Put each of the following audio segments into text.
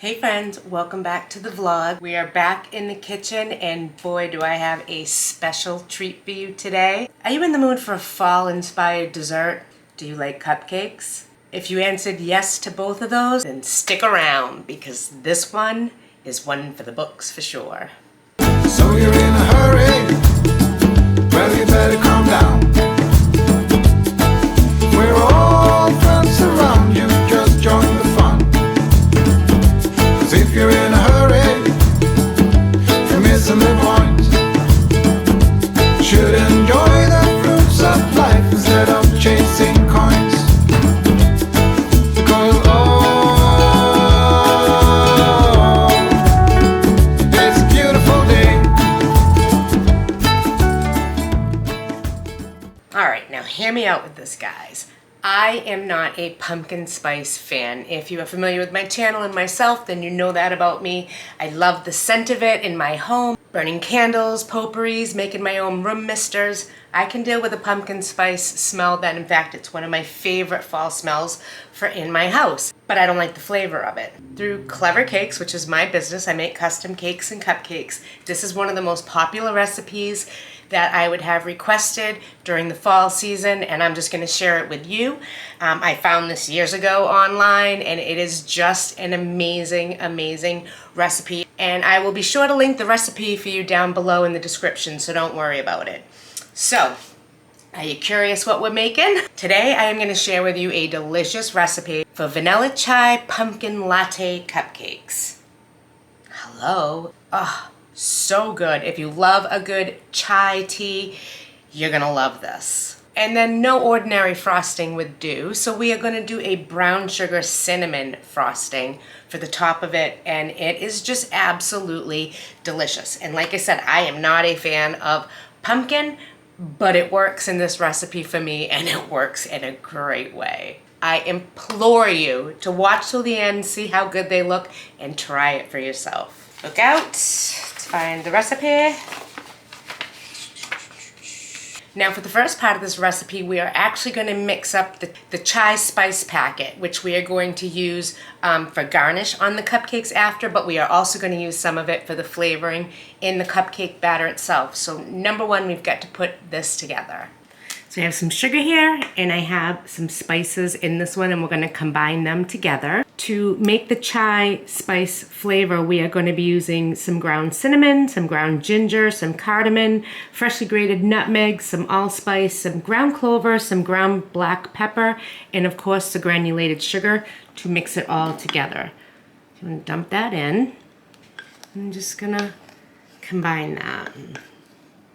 Hey friends, welcome back to the vlog. We are back in the kitchen and boy do I have a special treat for you today. Are you in the mood for a fall inspired dessert? Do you like cupcakes? If you answered yes to both of those, then stick around because this one is one for the books for sure. So you're in a hurry? Well, you better calm down. We're all friends around you, just join the fun. If you're in a hurry, you're missing the point. Should enjoy the fruits of life instead of chasing coins. Because it's a beautiful day. Alright, now hear me out with this, guys. I am not a pumpkin spice fan. If you are familiar with my channel and myself, then you know that about me. I love the scent of it in my home. Burning candles, potpourris, making my own room misters. I can deal with a pumpkin spice smell that, in fact, it's one of my favorite fall smells for in my house. But I don't like the flavor of it. Through Clever Cakes, which is my business, I make custom cakes and cupcakes. This is one of the most popular recipes that I would have requested during the fall season, and I'm just gonna share it with you. I found this years ago online, and it is just an amazing, amazing recipe. And I will be sure to link the recipe for you down below in the description, so don't worry about it. So, are you curious what we're making? Today I am gonna share with you a delicious recipe for vanilla chai pumpkin latte cupcakes. Hello. Oh, so good. If you love a good chai tea, you're gonna love this. And then no ordinary frosting would do, so we are gonna do a brown sugar cinnamon frosting for the top of it, and it is just absolutely delicious. And like I said, I am not a fan of pumpkin, but it works in this recipe for me, and it works in a great way. I implore you to watch till the end, see how good they look, and try it for yourself. Look out to find the recipe. Now for the first part of this recipe, we are actually going to mix up the chai spice packet, which we are going to use for garnish on the cupcakes after, but we are also going to use some of it for the flavoring in the cupcake batter itself. So number one, we've got to put this together. So I have some sugar here, and I have some spices in this one, and we're going to combine them together. To make the chai spice flavor, we are going to be using some ground cinnamon, some ground ginger, some cardamom, freshly grated nutmeg, some allspice, some ground clover, some ground black pepper, and of course the granulated sugar to mix it all together. So I'm going to dump that in. I'm just going to combine that and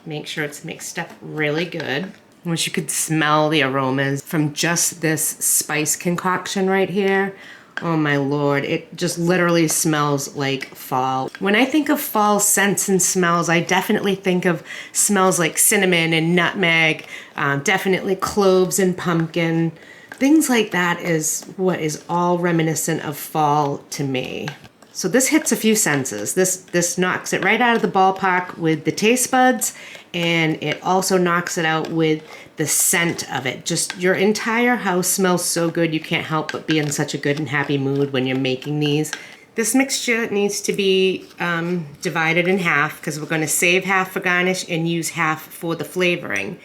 make sure it's mixed up really good. I wish you could smell the aromas from just this spice concoction right here. Oh my Lord, it just literally smells like fall. When I think of fall scents and smells, I definitely think of smells like cinnamon and nutmeg, definitely cloves and pumpkin. Things like that is what is all reminiscent of fall to me. So this hits a few senses. This knocks it right out of the ballpark with the taste buds, and it also knocks it out with the scent of it. Just your entire house smells so good, you can't help but be in such a good and happy mood when you're making these. This mixture needs to be divided in half because we're going to save half for garnish and use half for the flavoring.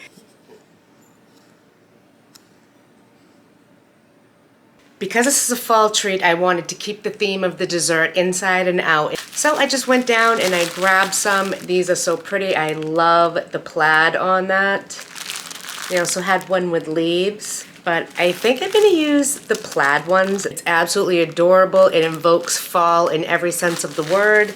Because this is a fall treat, I wanted to keep the theme of the dessert inside and out. So I just went down and I grabbed some. These are so pretty. I love the plaid on that. They also had one with leaves, but I think I'm gonna use the plaid ones. It's absolutely adorable. It invokes fall in every sense of the word.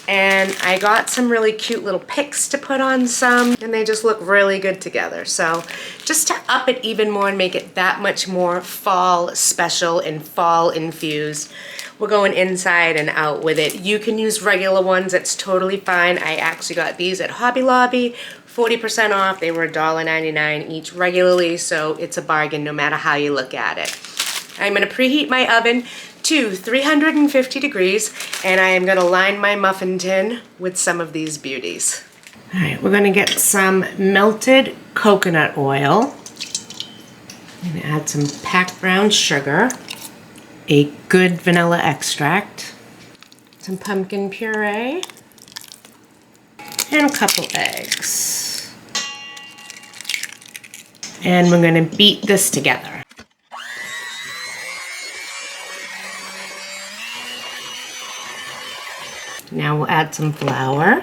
And I got some really cute little picks to put on some, and they just look really good together. So just to up it even more and make it that much more fall special and fall infused, we're going inside and out with it. You can use regular ones, that's totally fine. I actually got these at Hobby Lobby, 40% off. They were $1.99 each regularly, so it's a bargain no matter how you look at it. I'm gonna preheat my oven to 350 degrees, and I am gonna line my muffin tin with some of these beauties. All right, we're gonna get some melted coconut oil. I'm gonna add some packed brown sugar, a good vanilla extract, some pumpkin puree, and a couple eggs. And we're gonna beat this together. Now we'll add some flour.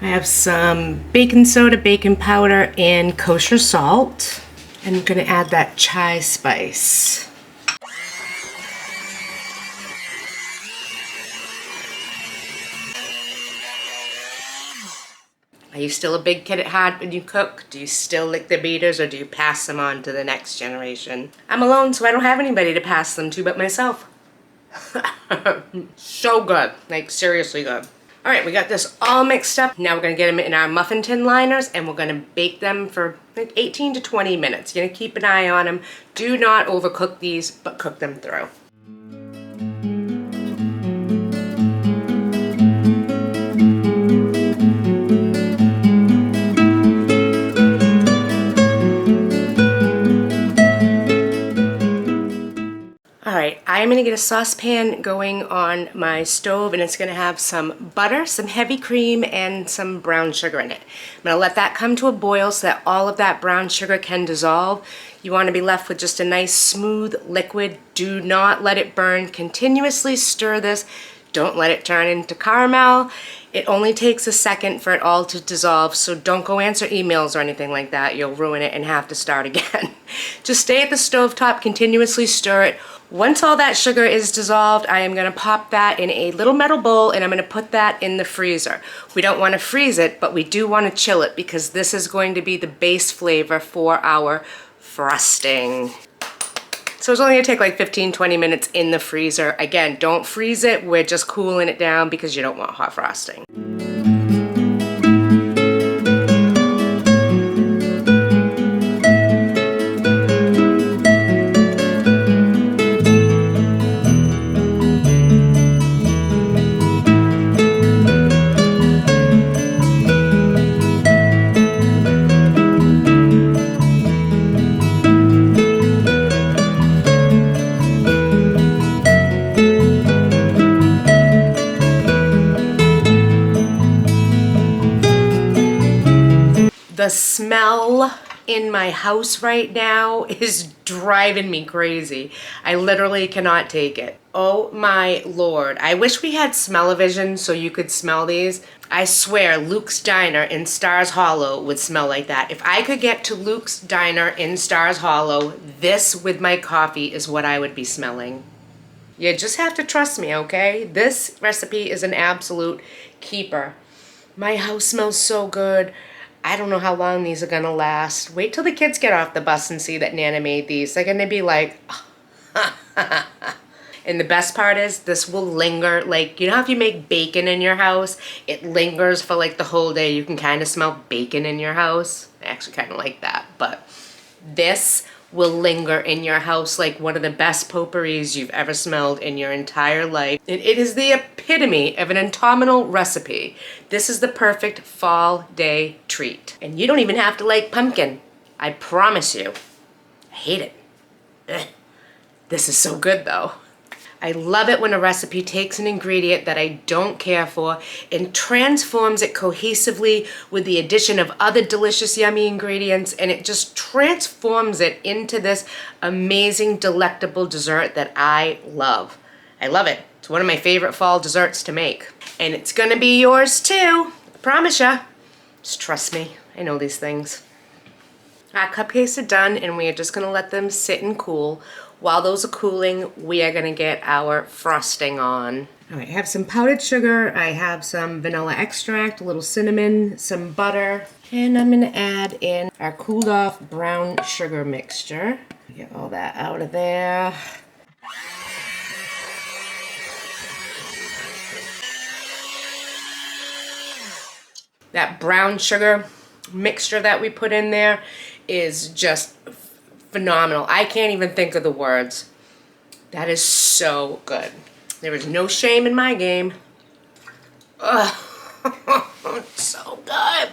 I have some baking soda, baking powder, and kosher salt. And I'm gonna add that chai spice. Are you still a big kid at heart when you cook? Do you still lick the beaters, or do you pass them on to the next generation? I'm alone, so I don't have anybody to pass them to but myself. So good, like seriously good. All right, we got this all mixed up. Now we're gonna get them in our muffin tin liners and we're gonna bake them for like 18 to 20 minutes. You're gonna keep an eye on them. Do not overcook these, but cook them through. Alright, I'm going to get a saucepan going on my stove, and it's going to have some butter, some heavy cream, and some brown sugar in it. I'm going to let that come to a boil so that all of that brown sugar can dissolve. You want to be left with just a nice smooth liquid. Do not let it burn. Continuously stir this. Don't let it turn into caramel. It only takes a second for it all to dissolve, so don't go answer emails or anything like that. You'll ruin it and have to start again. Just stay at the stove top, continuously stir it. Once all that sugar is dissolved, I am going to pop that in a little metal bowl and I'm going to put that in the freezer. We don't want to freeze it, but we do want to chill it because this is going to be the base flavor for our frosting. So it's only going to take like 15-20 minutes in the freezer. Again, don't freeze it. We're just cooling it down because you don't want hot frosting. The smell in my house right now is driving me crazy. I literally cannot take it. Oh my Lord. I wish we had smell-o-vision so you could smell these. I swear Luke's Diner in Stars Hollow would smell like that. If I could get to Luke's Diner in Stars Hollow, this with my coffee is what I would be smelling. You just have to trust me, okay? This recipe is an absolute keeper. My house smells so good. I don't know how long these are gonna last. Wait till the kids get off the bus and see that Nana made these. They're gonna be like, and the best part is this will linger. Like, you know how if you make bacon in your house, it lingers for like the whole day. You can kind of smell bacon in your house. I actually kind of like that, but this will linger in your house like one of the best potpourris you've ever smelled in your entire life. It is the epitome of an autumnal recipe. This is the perfect fall day treat. And you don't even have to like pumpkin. I promise you. I hate it. Ugh. This is so good though. I love it when a recipe takes an ingredient that I don't care for and transforms it cohesively with the addition of other delicious, yummy ingredients, and it just transforms it into this amazing, delectable dessert that I love. I love it. It's one of my favorite fall desserts to make. And it's gonna be yours too. I promise ya. Just trust me. I know these things. Our cupcakes are done and we are just gonna let them sit and cool. While those are cooling, we are gonna get our frosting on. All right, I have some powdered sugar, I have some vanilla extract, a little cinnamon, some butter, and I'm gonna add in our cooled off brown sugar mixture. Get all that out of there. That brown sugar mixture that we put in there is just phenomenal. I can't even think of the words. That is so good. There is no shame in my game. Ugh. It's so good.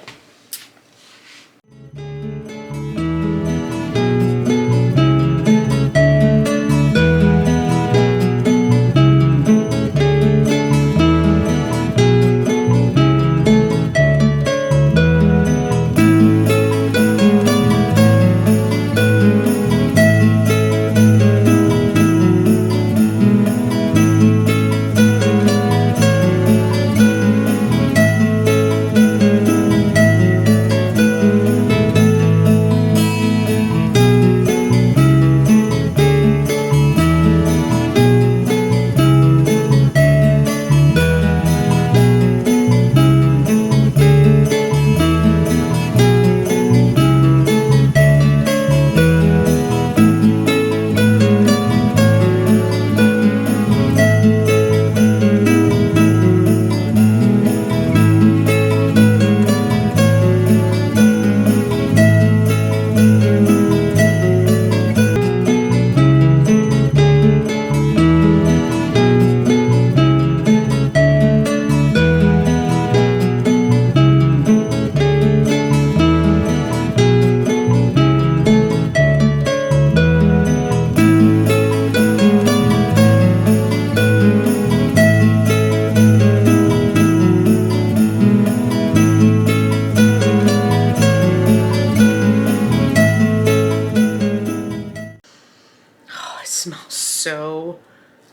so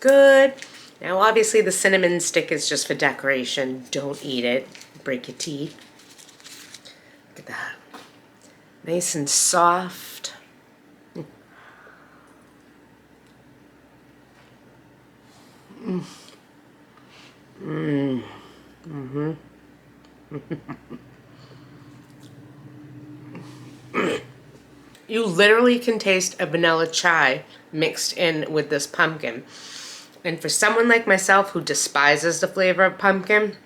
good. Now obviously the cinnamon stick is just for decoration. Don't eat it. Break your teeth. Look at that. Nice and soft. You literally can taste a vanilla chai mixed in with this pumpkin. And for someone like myself who despises the flavor of pumpkin,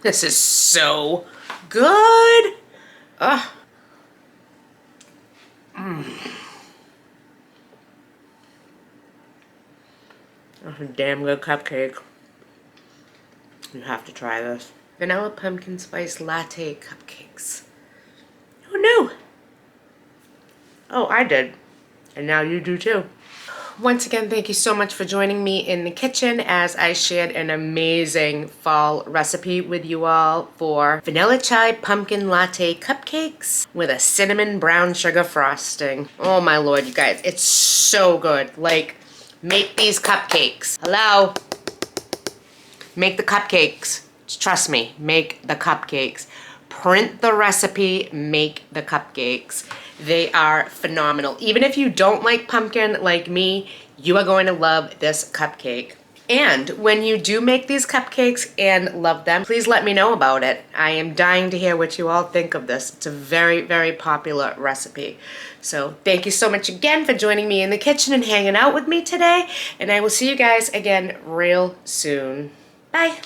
this is so good. Ugh. That's a damn good cupcake. You have to try this. Vanilla pumpkin spice latte cupcakes. Who knew? Oh, I did. And now you do too. Once again, thank you so much for joining me in the kitchen as I shared an amazing fall recipe with you all for vanilla chai pumpkin latte cupcakes with a cinnamon brown sugar frosting. Oh my lord, you guys, it's so good. Like, make these cupcakes. Hello? Make the cupcakes. Trust me, make the cupcakes. Print the recipe, make the cupcakes. They are phenomenal. Even if you don't like pumpkin like me, you are going to love this cupcake. And when you do make these cupcakes and love them, please let me know about it. I am dying to hear what you all think of this. It's a very, very popular recipe. So thank you so much again for joining me in the kitchen and hanging out with me today. And I will see you guys again real soon. Bye.